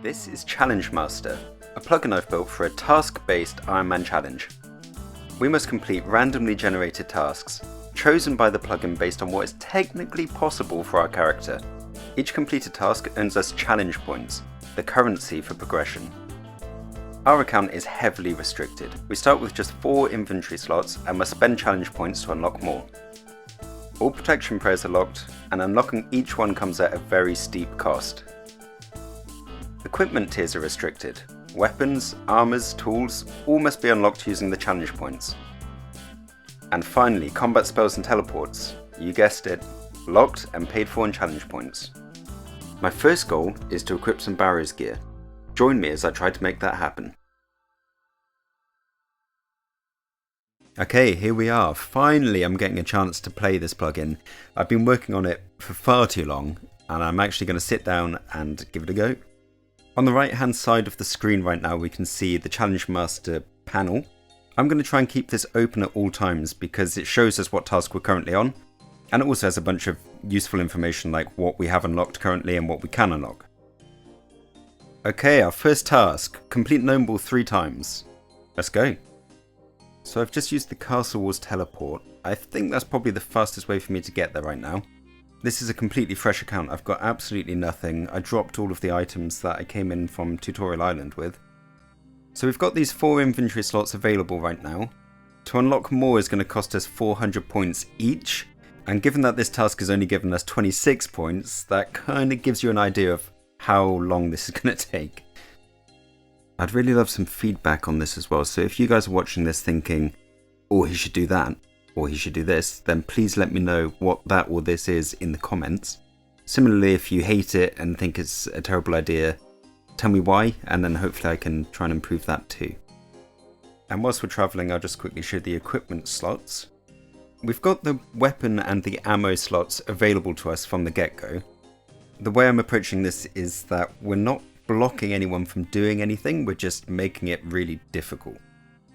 This is Challenge Master, a plugin I've built for a task-based Ironman challenge. We must complete randomly generated tasks, chosen by the plugin based on what is technically possible for our character. Each completed task earns us challenge points, the currency for progression. Our account is heavily restricted. We start with just 4 inventory slots and must spend challenge points to unlock more. All protection prayers are locked, and unlocking each one comes at a very steep cost. Equipment tiers are restricted. Weapons, armors, tools, all must be unlocked using the challenge points. And finally, combat spells and teleports. You guessed it, locked and paid for in challenge points. My first goal is to equip some barriers gear. Join me as I try to make that happen. Okay, here we are. Finally, I'm getting a chance to play this plugin. I've been working on it for far too long, and I'm actually going to sit down and give it a go. On the right hand side of the screen right now, we can see the Challenge Master panel. I'm going to try and keep this open at all times because it shows us what task we're currently on, and it also has a bunch of useful information like what we have unlocked currently and what we can unlock. Okay, our first task, complete Gnomeball 3 times. Let's go. So I've just used the Castle Walls teleport. I think that's probably the fastest way for me to get there right now. This is a completely fresh account. I've got absolutely nothing. I dropped all of the items that I came in from Tutorial Island with. So we've got these 4 inventory slots available right now. To unlock more is going to cost us 400 points each. And given that this task has only given us 26 points, that kind of gives you an idea of how long this is going to take. I'd really love some feedback on this as well. So if you guys are watching this thinking, oh, he should do that, or he should do this, then please let me know what that or this is in the comments. Similarly, if you hate it and think it's a terrible idea, tell me why, and then hopefully I can try and improve that too. And whilst we're travelling, I'll just quickly show the equipment slots. We've got the weapon and the ammo slots available to us from the get-go. The way I'm approaching this is that we're not blocking anyone from doing anything, we're just making it really difficult.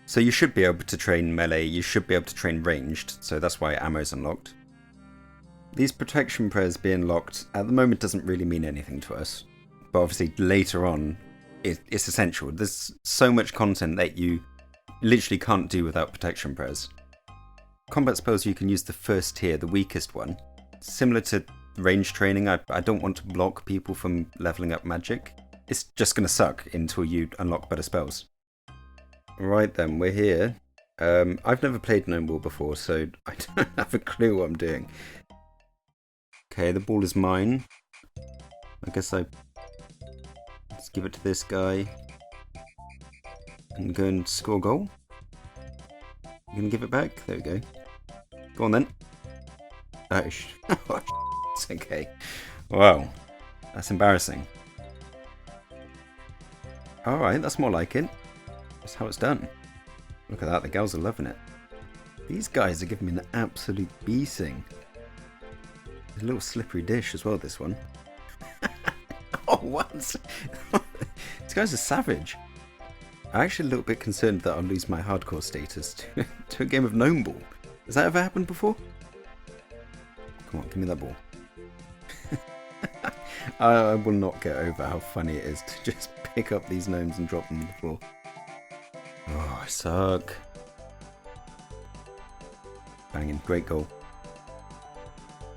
So you should be able to train melee, you should be able to train ranged, so that's why ammo's unlocked. These protection prayers being locked at the moment doesn't really mean anything to us, but obviously later on it's essential. There's so much content that you literally can't do without protection prayers. Combat spells, you can use the first tier, the weakest one. Similar to range training, I don't want to block people from leveling up magic. It's just going to suck until you unlock better spells. Right then, we're here. I've never played Gnomeball before, so I don't have a clue what I'm doing. Okay, the ball is mine. I guess let's give it to this guy. And go and score a goal. You gonna give it back? There we go. Go on then. Oh, it's okay. Wow, that's embarrassing. Alright, that's more like it. That's how it's done. Look at that, the girls are loving it. These guys are giving me an absolute beating. There's a little slippery dish as well, this one. Oh, what? These guys are savage. I'm actually a little bit concerned that I'll lose my hardcore status to a game of Gnomeball. Has that ever happened before? Come on, give me that ball. I will not get over how funny it is to just pick up these gnomes and drop them on the floor. Oh, I suck. Banging, great goal.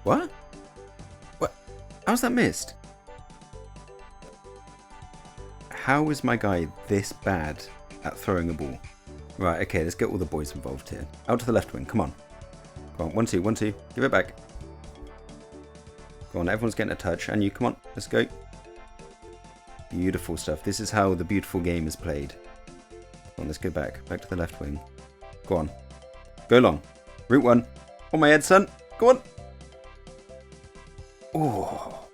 What? What? How's that missed? How is my guy this bad at throwing a ball? Right, okay, let's get all the boys involved here. Out to the left wing, come on. Come on, 1, 2, 1, 2. Give it back. Go on, everyone's getting a touch. And you, come on, let's go. Beautiful stuff. This is how the beautiful game is played. Come on, let's go back. Back to the left wing. Go on. Go long. Route 1. On my head, son. Go on. Oh,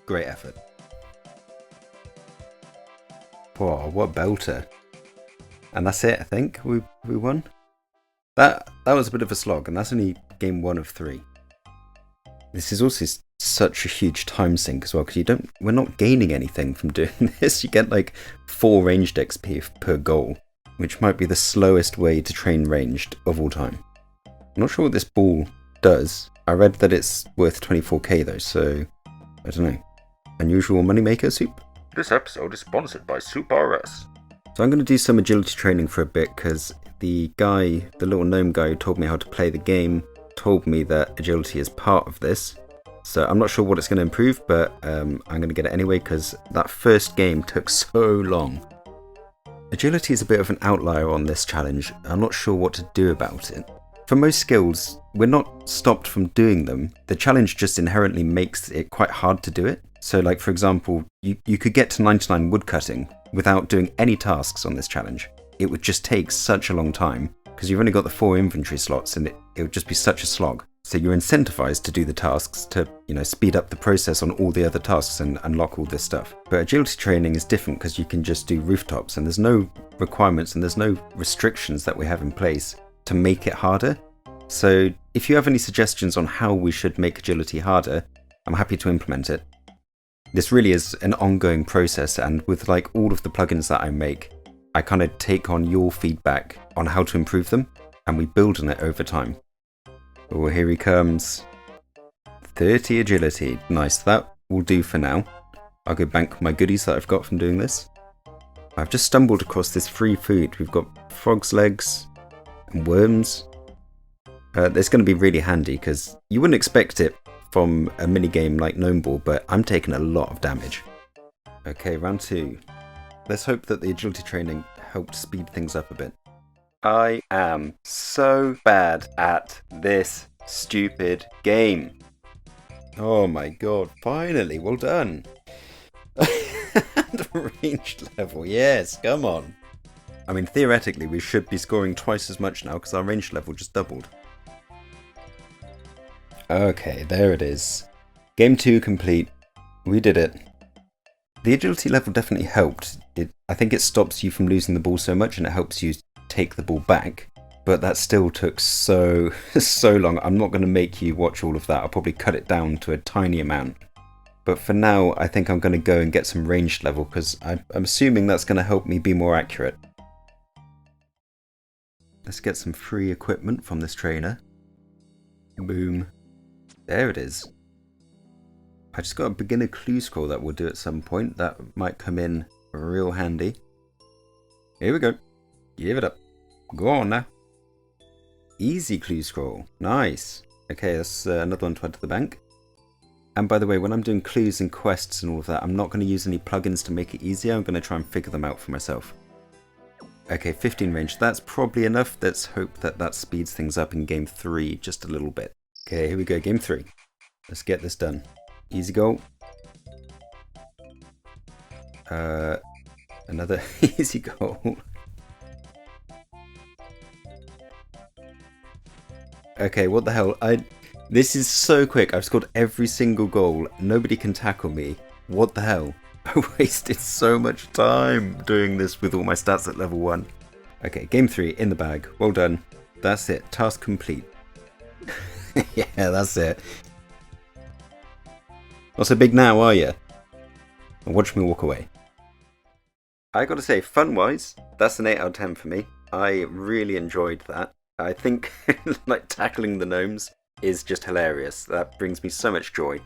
great effort. Whoa, what a belter. And that's it, I think. We won. That was a bit of a slog, and that's only game 1 of 3. This is also such a huge time sink as well, because we're not gaining anything from doing this. You get like 4 ranged XP per goal, which might be the slowest way to train ranged of all time. I'm not sure what this ball does. I read that it's worth 24k though, so I don't know. Unusual moneymaker soup? This episode is sponsored by OSRS. So I'm going to do some agility training for a bit because the little gnome guy who told me how to play the game, told me that agility is part of this. So I'm not sure what it's going to improve, but I'm going to get it anyway because that first game took so long. Agility is a bit of an outlier on this challenge. I'm not sure what to do about it. For most skills, we're not stopped from doing them. The challenge just inherently makes it quite hard to do it. So like, for example, you could get to 99 woodcutting without doing any tasks on this challenge. It would just take such a long time because you've only got the 4 inventory slots and it would just be such a slog. So you're incentivized to do the tasks to, speed up the process on all the other tasks and unlock all this stuff. But agility training is different because you can just do rooftops and there's no requirements and there's no restrictions that we have in place to make it harder. So if you have any suggestions on how we should make agility harder, I'm happy to implement it. This really is an ongoing process, and with like all of the plugins that I make, I kind of take on your feedback on how to improve them and we build on it over time. Oh, here he comes. 30 agility. Nice, that will do for now. I'll go bank my goodies that I've got from doing this. I've just stumbled across this free food. We've got frog's legs and worms. It's going to be really handy because you wouldn't expect it from a minigame like Gnomeball, but I'm taking a lot of damage. Okay, round 2. Let's hope that the agility training helped speed things up a bit. I am so bad at this stupid game. Oh my god, finally, well done. And ranged level, yes, come on. I mean, theoretically, we should be scoring twice as much now because our range level just doubled. Okay, there it is. Game 2 complete. We did it. The agility level definitely helped. I think it stops you from losing the ball so much and it helps you take the ball back. But that still took so long. I'm not going to make you watch all of that. I'll probably cut it down to a tiny amount. But for now, I think I'm going to go and get some ranged level because I'm assuming that's going to help me be more accurate. Let's get some free equipment from this trainer. Boom. There it is. I just got a beginner clue scroll that we'll do at some point. That might come in real handy. Here we go. Give it up. Go on now. Easy clue scroll. Nice. Okay, that's another one to add to the bank. And by the way, when I'm doing clues and quests and all of that, I'm not going to use any plugins to make it easier. I'm going to try and figure them out for myself. Okay, 15 range. That's probably enough. Let's hope that that speeds things up in game 3 just a little bit. Okay, here we go, game 3. Let's get this done. Easy goal. Another easy goal. Okay, what the hell? This is so quick. I've scored every single goal. Nobody can tackle me. What the hell? I wasted so much time doing this with all my stats at level 1. Okay, game 3 in the bag. Well done. That's it. Task complete. Yeah, that's it. Not so big now, are you? Watch me walk away. I gotta say, fun-wise, that's an 8 out of 10 for me. I really enjoyed that. I think like tackling the gnomes is just hilarious. That brings me so much joy.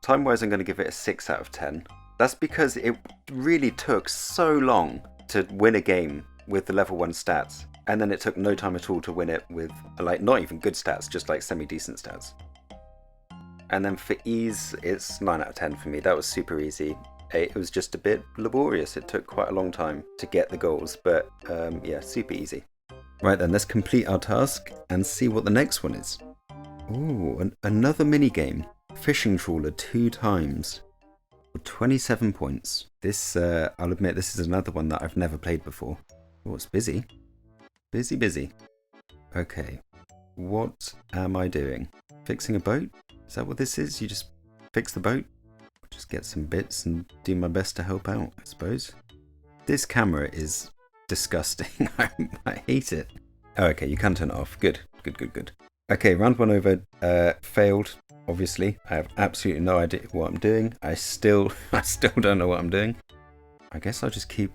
Time-wise, I'm going to give it a 6 out of 10. That's because it really took so long to win a game with the level 1 stats. And then it took no time at all to win it with, like, not even good stats, just like semi-decent stats. And then for ease, it's 9 out of 10 for me. That was super easy. It was just a bit laborious. It took quite a long time to get the goals, but yeah, super easy. Right then, let's complete our task and see what the next one is. Ooh, another mini-game. Fishing trawler 2 times. 27 points. This, I'll admit, this is another one that I've never played before. Oh, it's busy. Busy. Okay, what am I doing? Fixing a boat? Is that what this is? You just fix the boat? Just get some bits and do my best to help out, I suppose. This camera is disgusting. I hate it. Oh, okay, you can turn it off. Good. Okay, round 1 over. Failed, obviously. I have absolutely no idea what I'm doing. I still don't know what I'm doing. I guess I'll just keep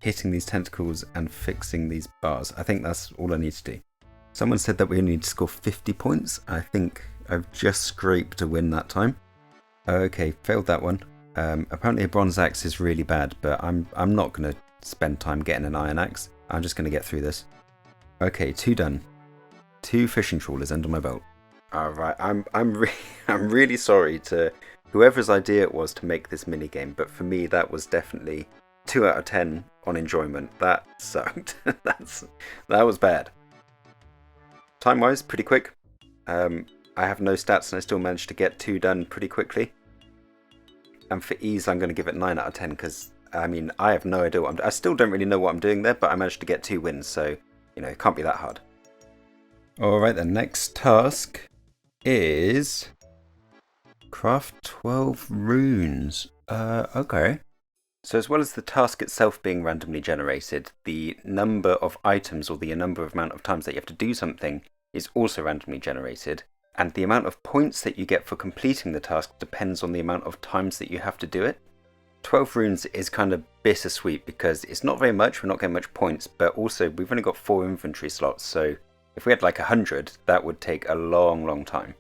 hitting these tentacles and fixing these bars. I think that's all I need to do. Someone said that we only need to score 50 points. I think I've just scraped a win that time. Okay, failed that one. Apparently a bronze axe is really bad, but I'm not going to spend time getting an iron axe. I'm just going to get through this. Okay, 2 done. 2 fishing trawlers under my belt. Alright, I'm really sorry to whoever's idea it was to make this minigame, but for me that was definitely 2 out of 10 on enjoyment. That sucked. That was bad. Time-wise, pretty quick. I have no stats and I still managed to get 2 done pretty quickly. And for ease, I'm going to give it 9 out of 10 because, I mean, I have no idea what I still don't really know what I'm doing there, but I managed to get 2 wins, so, you know, it can't be that hard. Alright, the next task is craft 12 runes. Okay. So as well as the task itself being randomly generated, the number of items or the number of amount of times that you have to do something is also randomly generated. And the amount of points that you get for completing the task depends on the amount of times that you have to do it. 12 runes is kind of bittersweet because it's not very much, we're not getting much points, but also we've only got 4 inventory slots, so if we had like 100, that would take a long time.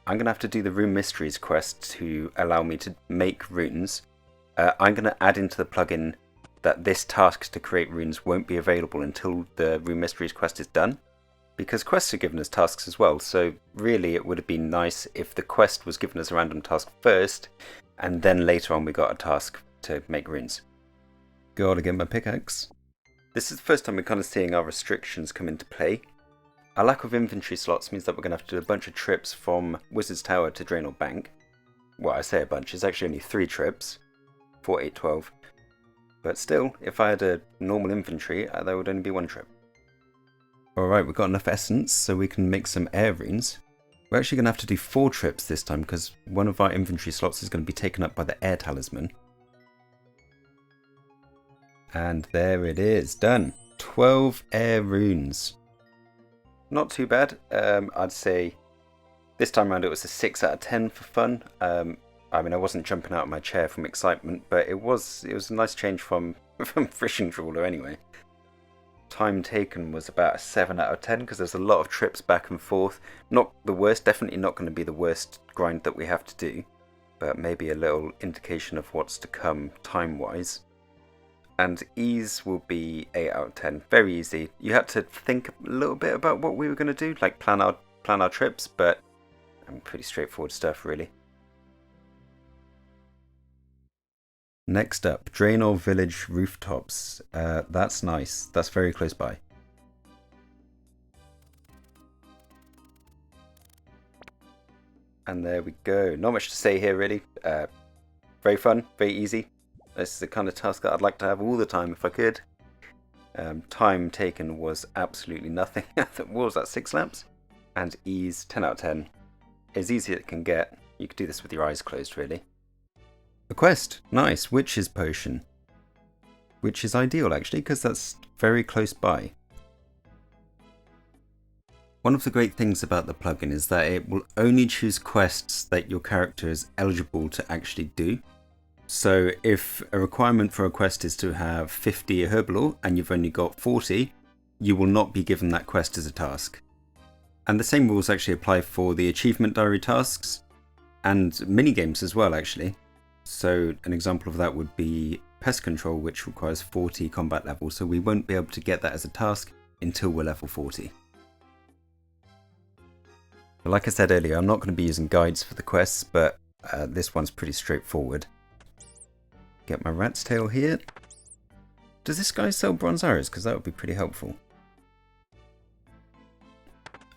I'm going to have to do the Rune Mysteries quest to allow me to make runes. I'm going to add into the plugin that this task to create runes won't be available until the Rune Mysteries quest is done, because quests are given as tasks as well, so really it would have been nice if the quest was given as a random task first, and then later on we got a task to make runes. Gotta get my pickaxe. This is the first time we're kind of seeing our restrictions come into play. Our lack of inventory slots means that we're going to have to do a bunch of trips from Wizard's Tower to Draenor Bank. Well, I say a bunch, it's actually only 3 trips. 4, 8, 12. But still, if I had a normal inventory, there would only be 1 trip. Alright, we've got enough essence so we can make some air runes. We're actually going to have to do 4 trips this time because one of our inventory slots is going to be taken up by the air talisman. And there it is, done. 12 air runes. Not too bad. I'd say this time around it was a 6 out of 10 for fun. I mean, I wasn't jumping out of my chair from excitement, but it was a nice change from fishing trawler anyway. Time taken was about a 7 out of 10 because there's a lot of trips back and forth. Not the worst, definitely not going to be the worst grind that we have to do, but maybe a little indication of what's to come time-wise. And ease will be 8 out of 10. Very easy. You had to think a little bit about what we were going to do, like plan our trips, but pretty straightforward stuff, really. Next up, Draenor Village Rooftops. That's nice. That's very close by. And there we go. Not much to say here, really. Very fun, very easy. This is the kind of task that I'd like to have all the time if I could. Time taken was absolutely nothing. What was that, 6 laps? And ease, 10 out of 10. As easy as it can get. You could do this with your eyes closed, really. A quest, nice, Witch's Potion. Which is ideal, actually, because that's very close by. One of the great things about the plugin is that it will only choose quests that your character is eligible to actually do. So if a requirement for a quest is to have 50 Herbalore and you've only got 40, you will not be given that quest as a task. And the same rules actually apply for the achievement diary tasks and minigames as well, actually. So an example of that would be Pest Control, which requires 40 combat levels, so we won't be able to get that as a task until we're level 40. But like I said earlier, I'm not going to be using guides for the quests, but this one's pretty straightforward. Get my rat's tail here. Does this guy sell bronze arrows? Because that would be pretty helpful.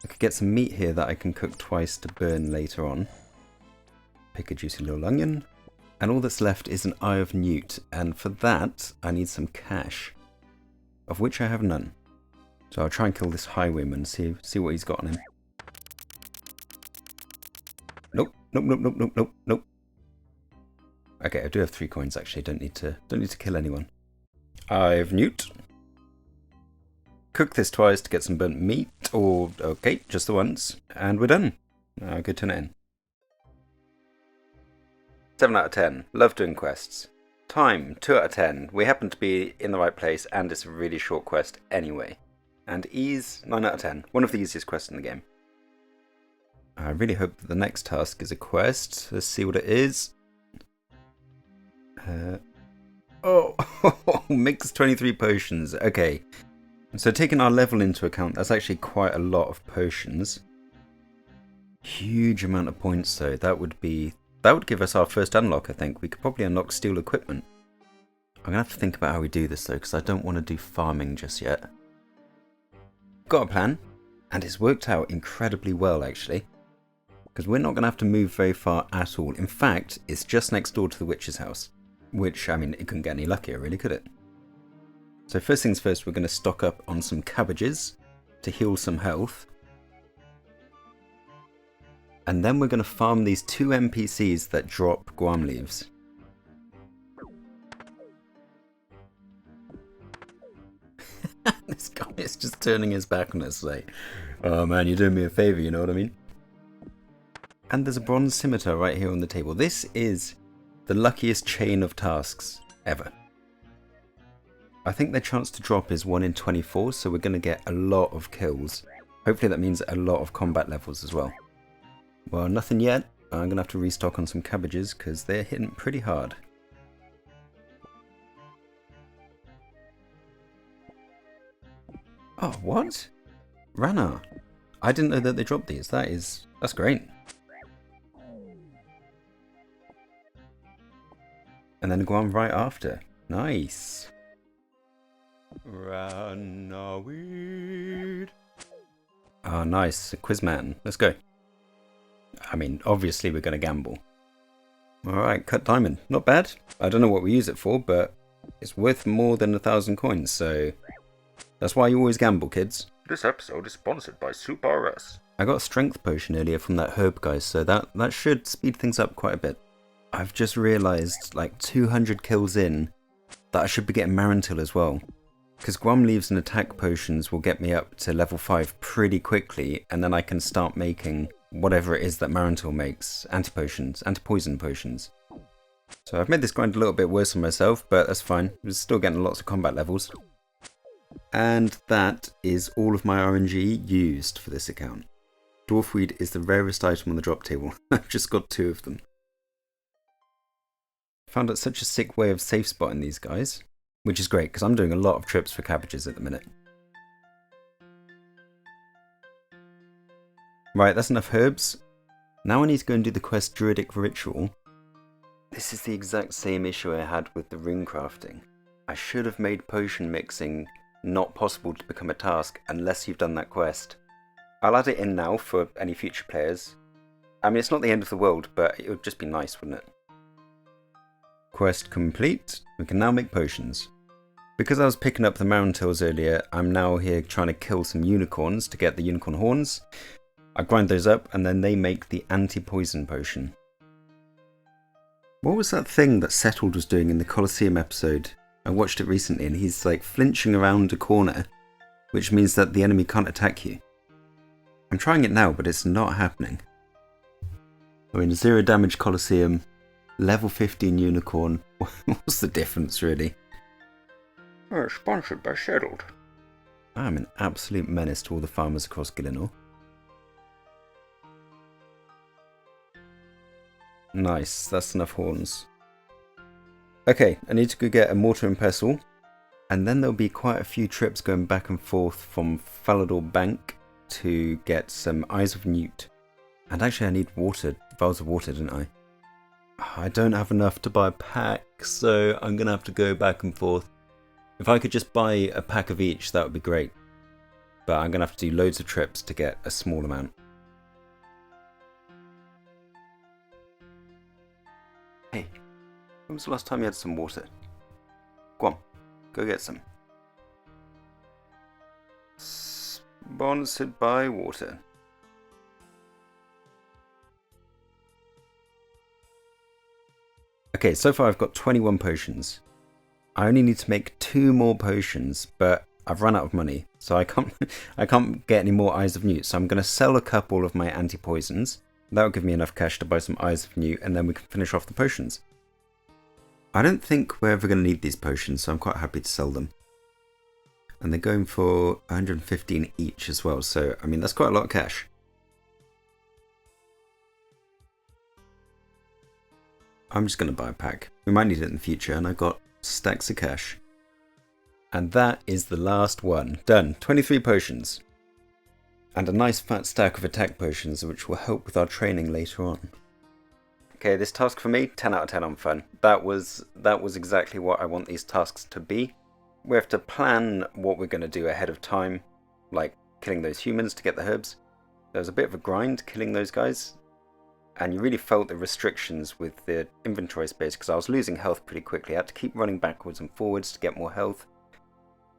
I could get some meat here that I can cook twice to burn later on. Pick a juicy little onion. And all that's left is an Eye of Newt, and for that I need some cash, of which I have none. So I'll try and kill this highwayman, see what he's got on him. Nope. Okay, I do have 3 coins actually. Don't need to kill anyone. Eye of Newt. Cook this twice to get some burnt meat, or okay, just the once, and we're done. Now go turn it in. 7 out of 10. Love doing quests. Time, 2 out of 10. We happen to be in the right place and it's a really short quest anyway. And ease, 9 out of 10. One of the easiest quests in the game. I really hope that the next task is a quest. Let's see what it is. Oh, mix 23 potions. Okay, so taking our level into account, that's actually quite a lot of potions. Huge amount of points though. That would give us our first unlock, I think. We could probably unlock steel equipment. I'm gonna have to think about how we do this though, because I don't want to do farming just yet. Got a plan, and it's worked out incredibly well actually. Because we're not gonna have to move very far at all. In fact, it's just next door to the witch's house. Which, I mean, it couldn't get any luckier really, could it? So first things first, we're going to stock up on some cabbages to heal some health. And then we're going to farm these 2 NPCs that drop guam leaves. This guy is just turning his back on us like, oh man, you're doing me a favour, you know what I mean? And there's a bronze scimitar right here on the table. This is the luckiest chain of tasks ever. I think the chance to drop is 1 in 24, so we're going to get a lot of kills. Hopefully that means a lot of combat levels as well. Well, nothing yet. I'm going to have to restock on some cabbages because they're hitting pretty hard. Oh, what? Rana. I didn't know that they dropped these. That's great. And then guam right after. Nice. Ranaweed. Ah, nice. A Quizman. Let's go. I mean, obviously we're going to gamble. Alright, cut diamond. Not bad. I don't know what we use it for, but it's worth more than 1,000 coins, so that's why you always gamble, kids. This episode is sponsored by OSRS. I got a strength potion earlier from that herb guy, so that should speed things up quite a bit. I've just realised, like 200 kills in, that I should be getting Marantil as well. Because guam leaves and attack potions will get me up to level 5 pretty quickly, and then I can start making whatever it is that Marantil makes. Anti-potions, anti-poison potions. So I've made this grind a little bit worse on myself, but that's fine. We're still getting lots of combat levels. And that is all of my RNG used for this account. Dwarfweed is the rarest item on the drop table. I've just got 2 of them. Found out such a sick way of safe spotting these guys, which is great because I'm doing a lot of trips for cabbages at the minute. Right, that's enough herbs. Now I need to go and do the quest Druidic Ritual. This is the exact same issue I had with the rune crafting. I should have made potion mixing not possible to become a task unless you've done that quest. I'll add it in now for any future players. I mean, it's not the end of the world, but it would just be nice, wouldn't it? Quest complete. We can now make potions. Because I was picking up the Marantils earlier, I'm now here trying to kill some unicorns to get the unicorn horns. I grind those up and then they make the anti-poison potion. What was that thing that Settled was doing in the Colosseum episode? I watched it recently and he's like flinching around a corner, which means that the enemy can't attack you. I'm trying it now, but it's not happening. We're in 0 damage Colosseum. Level 15 unicorn. What's the difference, really? Oh, sponsored by Settled. I'm an absolute menace to all the farmers across Gillinor. Nice, that's enough horns. Okay, I need to go get a mortar and pestle. And then there'll be quite a few trips going back and forth from Falador Bank to get some Eyes of Newt. And actually I need water, vials of water, didn't I? I don't have enough to buy a pack, so I'm going to have to go back and forth. If I could just buy a pack of each, that would be great. But I'm going to have to do loads of trips to get a small amount. Hey, when was the last time you had some water? Go on, go get some. Sponsored by water. Okay, so far I've got 21 potions. I only need to make 2 more potions, but I've run out of money, so I can't get any more Eyes of Newt. So I'm going to sell a couple of my anti-poisons. That'll give me enough cash to buy some Eyes of Newt, and then we can finish off the potions. I don't think we're ever going to need these potions, so I'm quite happy to sell them. And they're going for 115 each as well, so I mean that's quite a lot of cash. I'm just going to buy a pack. We might need it in the future, and I've got stacks of cash. And that is the last one. Done. 23 potions. And a nice fat stack of attack potions, which will help with our training later on. Okay, this task for me, 10 out of 10 on fun. That was exactly what I want these tasks to be. We have to plan what we're going to do ahead of time, like killing those humans to get the herbs. There was a bit of a grind killing those guys, and you really felt the restrictions with the inventory space because I was losing health pretty quickly. I had to keep running backwards and forwards to get more health.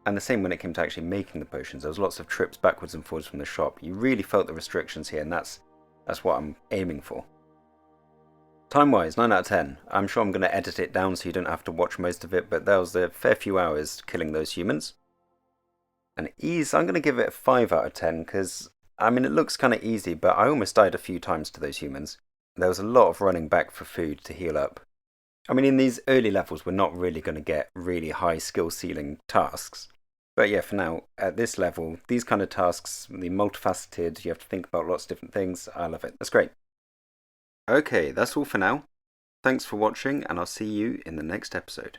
And the same when it came to actually making the potions. There was lots of trips backwards and forwards from the shop. You really felt the restrictions here, and that's what I'm aiming for. Time-wise, 9 out of 10. I'm sure I'm going to edit it down so you don't have to watch most of it, but there was a fair few hours killing those humans. And ease, I'm going to give it a 5 out of 10, because, I mean, it looks kind of easy, but I almost died a few times to those humans. There was a lot of running back for food to heal up. I mean, in these early levels, we're not really going to get really high skill ceiling tasks. But yeah, for now, at this level, these kind of tasks, the multifaceted, you have to think about lots of different things. I love it. That's great. Okay, that's all for now. Thanks for watching, and I'll see you in the next episode.